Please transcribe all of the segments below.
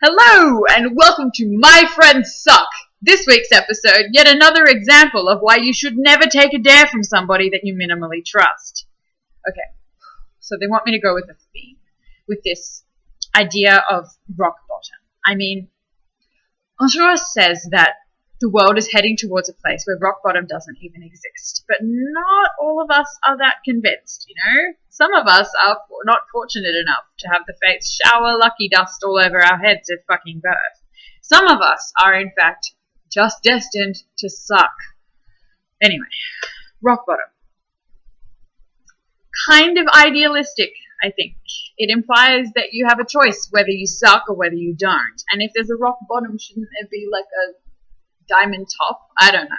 Hello and welcome to My Friends Suck. This week's episode, yet another example of why you should never take a dare from somebody that you minimally trust. Okay, so they want me to go with a theme, with this idea of rock bottom. I mean, Enjolras says that the world is heading towards a place where rock bottom doesn't even exist. But not all of us are that convinced, you know? Some of us are not fortunate enough to have the fates shower lucky dust all over our heads at fucking birth. Some of us are, in fact, just destined to suck. Anyway, rock bottom. Kind of idealistic, I think. It implies that you have a choice whether you suck or whether you don't. And if there's a rock bottom, shouldn't there be like a diamond top? I don't know.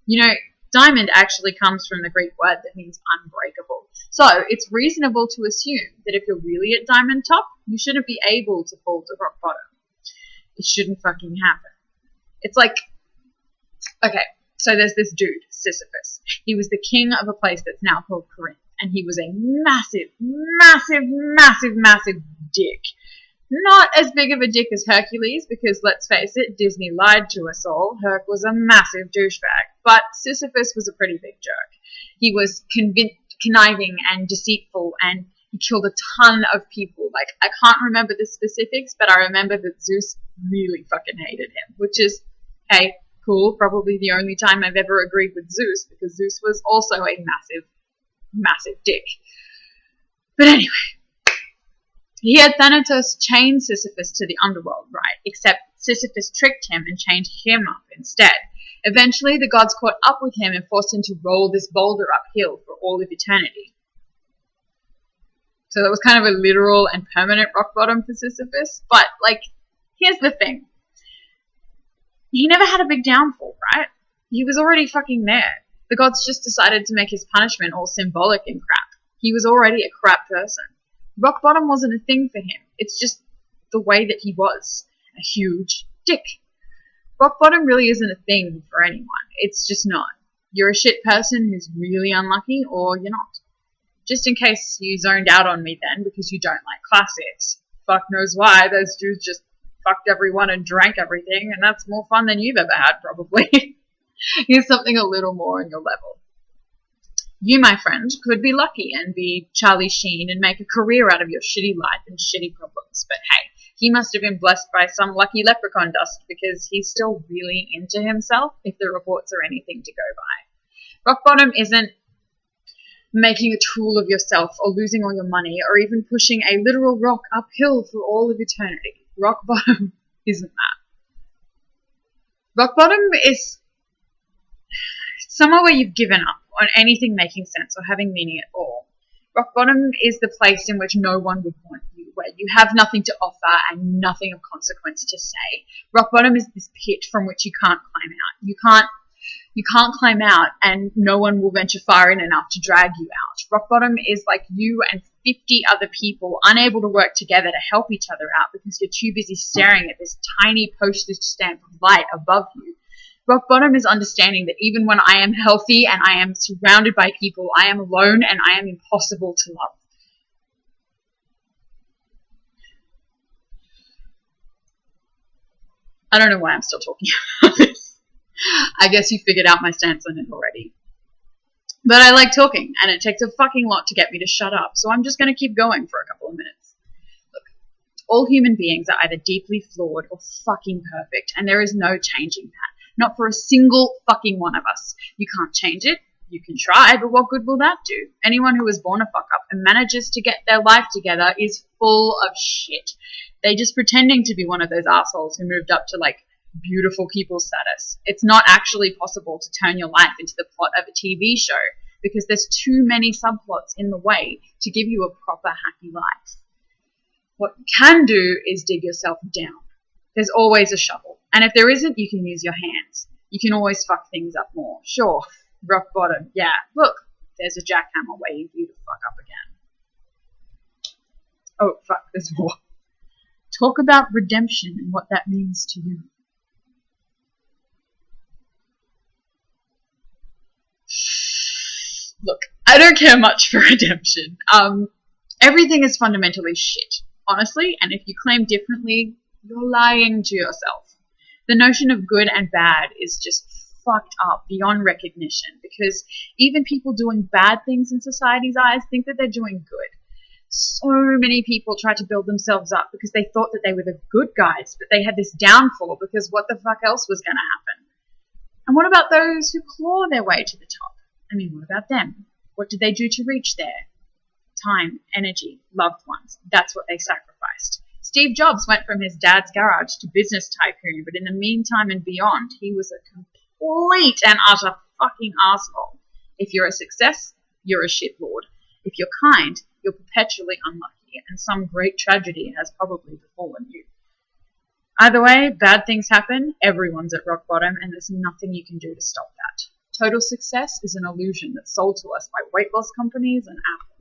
You know, diamond actually comes from the Greek word that means unbreakable. So it's reasonable to assume that if you're really at diamond top, you shouldn't be able to fall to rock bottom. It shouldn't fucking happen. It's like, okay, so there's this dude, Sisyphus. He was the king of a place that's now called Corinth, and he was a massive, massive, massive, massive dick. Not as big of a dick as Hercules, because let's face it, Disney lied to us all. Herc was a massive douchebag, but Sisyphus was a pretty big jerk. He was conniving and deceitful, and he killed a ton of people. Like, I can't remember the specifics, but I remember that Zeus really fucking hated him, which is, hey, cool, probably the only time I've ever agreed with Zeus, because Zeus was also a massive, massive dick. But anyway, he had Thanatos chain Sisyphus to the underworld, right? Except Sisyphus tricked him and chained him up instead. Eventually, the gods caught up with him and forced him to roll this boulder uphill for all of eternity. So that was kind of a literal and permanent rock bottom for Sisyphus. But, like, here's the thing. He never had a big downfall, right? He was already fucking there. The gods just decided to make his punishment all symbolic and crap. He was already a crap person. Rock bottom wasn't a thing for him. It's just the way that he was. A huge dick. Rock bottom really isn't a thing for anyone. It's just not. You're a shit person who's really unlucky, or you're not. Just in case you zoned out on me then because you don't like classics. Fuck knows why. Those dudes just fucked everyone and drank everything, and that's more fun than you've ever had, probably. Here's something a little more on your level. You, my friend, could be lucky and be Charlie Sheen and make a career out of your shitty life and shitty problems. But hey, he must have been blessed by some lucky leprechaun dust because he's still really into himself, if the reports are anything to go by. Rock bottom isn't making a tool of yourself or losing all your money or even pushing a literal rock uphill for all of eternity. Rock bottom isn't that. Rock bottom is somewhere where you've given up on anything making sense or having meaning at all. Rock bottom is the place in which no one would want you, where you have nothing to offer and nothing of consequence to say. Rock bottom is this pit from which you can't climb out. You can't climb out, and no one will venture far in enough to drag you out. Rock bottom is like you and 50 other people unable to work together to help each other out because you're too busy staring at this tiny postage stamp of light above you. Rock bottom is understanding that even when I am healthy and I am surrounded by people, I am alone and I am impossible to love. I don't know why I'm still talking about this. I guess you figured out my stance on it already. But I like talking, and it takes a fucking lot to get me to shut up, so I'm just going to keep going for a couple of minutes. Look, all human beings are either deeply flawed or fucking perfect, and there is no changing that. Not for a single fucking one of us. You can't change it. You can try, but what good will that do? Anyone who was born a fuck up and manages to get their life together is full of shit. They're just pretending to be one of those assholes who moved up to, like, beautiful people status. It's not actually possible to turn your life into the plot of a TV show because there's too many subplots in the way to give you a proper happy life. What you can do is dig yourself down. There's always a shovel. And if there isn't, you can use your hands. You can always fuck things up more. Sure, rock bottom. Yeah, look, there's a jackhammer waiting for you to fuck up again. Oh, fuck, there's more. Talk about redemption and what that means to you. Look, I don't care much for redemption. Everything is fundamentally shit, honestly, and if you claim differently, You're lying to yourself. The notion of good and bad is just fucked up beyond recognition, because even people doing bad things in society's eyes think that they're doing good. So many people try to build themselves up because they thought that they were the good guys, but they had this downfall because what the fuck else was going to happen? And what about those who claw their way to the top? I mean, what about them? What did they do to reach there? Time, energy, loved ones. That's what they sacrificed. Steve Jobs went from his dad's garage to business tycoon, but in the meantime and beyond, he was a complete and utter fucking asshole. If you're a success, you're a shitlord. If you're kind, you're perpetually unlucky, and some great tragedy has probably befallen you. Either way, bad things happen, everyone's at rock bottom, and there's nothing you can do to stop that. Total success is an illusion that's sold to us by weight loss companies and Apple.